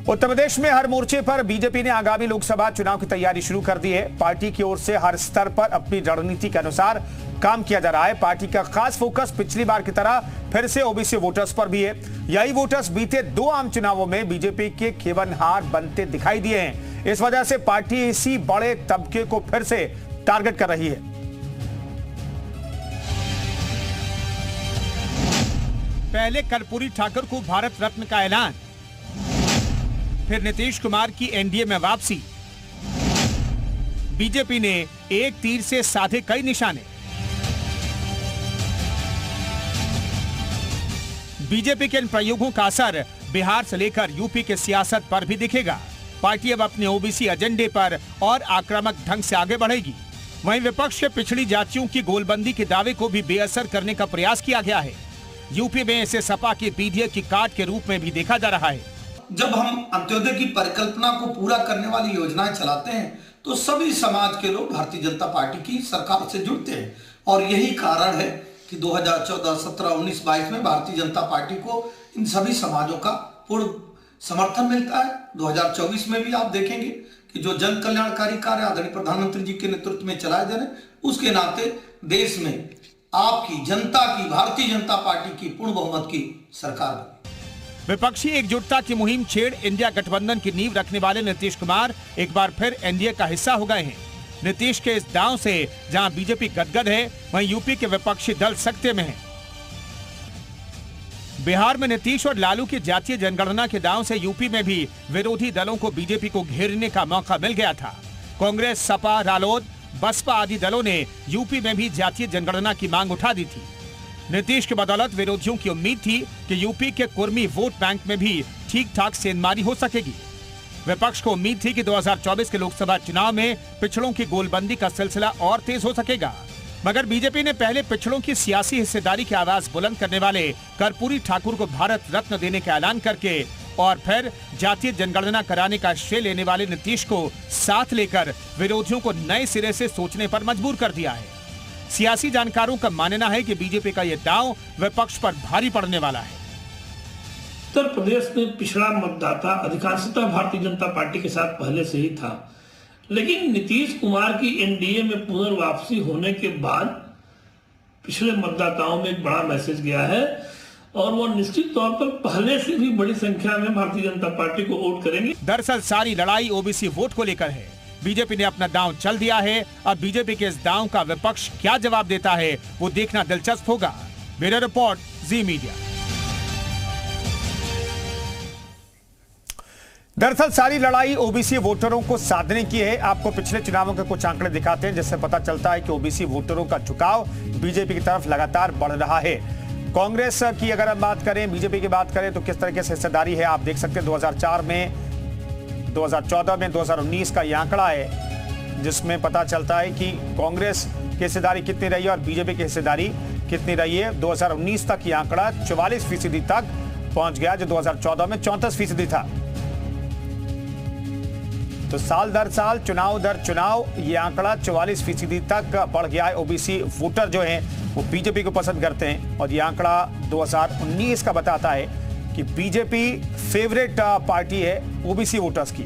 उत्तर प्रदेश में हर मोर्चे पर बीजेपी ने आगामी लोकसभा चुनाव की तैयारी शुरू कर दी है। पार्टी की ओर से हर स्तर पर अपनी रणनीति के अनुसार काम किया जा रहा है। पार्टी का खास फोकस पिछली बार की तरह फिर से ओबीसी वोटर्स पर भी है। यही वोटर्स बीते 2 आम चुनावों में बीजेपी के खेवनहार बनते दिखाई दिए हैं। इस वजह से पार्टी इसी बड़े तबके को फिर से टारगेट कर रही है। पहले कर्पूरी ठाकुर को भारत रत्न का ऐलान, फिर नीतीश कुमार की एनडीए में वापसी। बीजेपी ने एक तीर से साधे कई निशाने। बीजेपी के इन प्रयोगों का असर बिहार से लेकर यूपी के सियासत पर भी दिखेगा। पार्टी अब अपने ओबीसी एजेंडे पर और आक्रामक ढंग से आगे बढ़ेगी। वहीं विपक्ष के पिछड़ी जातियों की गोलबंदी के दावे को भी बेअसर करने का प्रयास किया गया है। यूपी में इसे सपा के पीडीए की काट के रूप में भी देखा जा रहा है। जब हम अंत्योदय की परिकल्पना को पूरा करने वाली योजनाएं चलाते हैं तो सभी समाज के लोग भारतीय जनता पार्टी की सरकार से जुड़ते हैं और यही कारण है कि 2014, 17, 19, 22 में भारतीय जनता पार्टी को इन सभी समाजों का पूर्ण समर्थन मिलता है। 2024 में भी आप देखेंगे कि जो जन कल्याणकारी कार्य आदरणीय प्रधानमंत्री जी के नेतृत्व में चलाए जा रहे हैं, उसके नाते देश में आपकी जनता की भारतीय जनता पार्टी की पूर्ण बहुमत की सरकार बनी। विपक्षी एकजुटता की मुहिम छेड़ इंडिया गठबंधन की नींव रखने वाले नीतीश कुमार एक बार फिर एनडीए का हिस्सा हो गए हैं। नीतीश के इस दांव से जहां बीजेपी गदगद है, वहीं यूपी के विपक्षी दल सख्ते में हैं। बिहार में नीतीश और लालू की जातीय जनगणना के दांव से यूपी में भी विरोधी दलों को बीजेपी को घेरने का मौका मिल गया था। कांग्रेस, सपा, रालोद, बसपा आदि दलों ने यूपी में भी जातीय जनगणना की मांग उठा दी थी। नीतीश की बदौलत विरोधियों की उम्मीद थी कि यूपी के कुर्मी वोट बैंक में भी ठीक ठाक सेंधमारी हो सकेगी। विपक्ष को उम्मीद थी कि 2024 के लोकसभा चुनाव में पिछड़ों की गोलबंदी का सिलसिला और तेज हो सकेगा, मगर बीजेपी ने पहले पिछड़ों की सियासी हिस्सेदारी की आवाज बुलंद करने वाले कर्पूरी ठाकुर को भारत रत्न देने का ऐलान करके और फिर जातीय जनगणना कराने का श्रेय लेने वाले नीतीश को साथ लेकर विरोधियों को नए सिरे से सोचने पर मजबूर कर दिया है। सियासी जानकारों का मानना है कि बीजेपी का यह दांव विपक्ष पर भारी पड़ने वाला है। उत्तर प्रदेश में पिछड़ा मतदाता अधिकांशतः भारतीय जनता पार्टी के साथ पहले से ही था, लेकिन नीतीश कुमार की एनडीए में पुनर्वापसी होने के बाद पिछड़े मतदाताओं में एक बड़ा मैसेज गया है और वो निश्चित तौर पर पहले से भी बड़ी संख्या में भारतीय जनता पार्टी को वोट करेंगे। दरअसल सारी लड़ाई ओबीसी वोट को लेकर है। बीजेपी ने अपना दांव चल दिया है। अब बीजेपी के इस दांव का विपक्ष क्या जवाब देता है, वो देखना दिलचस्प होगा। ब्यूरो रिपोर्ट, जी मीडिया। दरअसल सारी लड़ाई ओबीसी वोटरों को साधने की है। आपको पिछले चुनावों के कुछ आंकड़े दिखाते हैं, जिससे पता चलता है कि ओबीसी वोटरों का झुकाव बीजेपी की तरफ लगातार बढ़ रहा है। कांग्रेस की अगर हम बात करें, बीजेपी की बात करें तो किस तरीके से हिस्सेदारी है आप देख सकते हैं। 2004 में, 2014 में, 2019 का यह आंकड़ा है, जिसमें पता चलता है कि कांग्रेस की हिस्सेदारी कितनी रही है और बीजेपी की हिस्सेदारी कितनी रही है। 2019 तक यह आंकड़ा 44% तक पहुंच गया, जो 2014 में 34% था। तो साल दर साल, चुनाव दर चुनाव ये आंकड़ा 44% तक बढ़ गया है। ओबीसी वोटर जो हैं वो बीजेपी को पसंद करते हैं और ये आंकड़ा 2019 का बताता है कि बीजेपी फेवरेट पार्टी है ओबीसी वोटर्स की।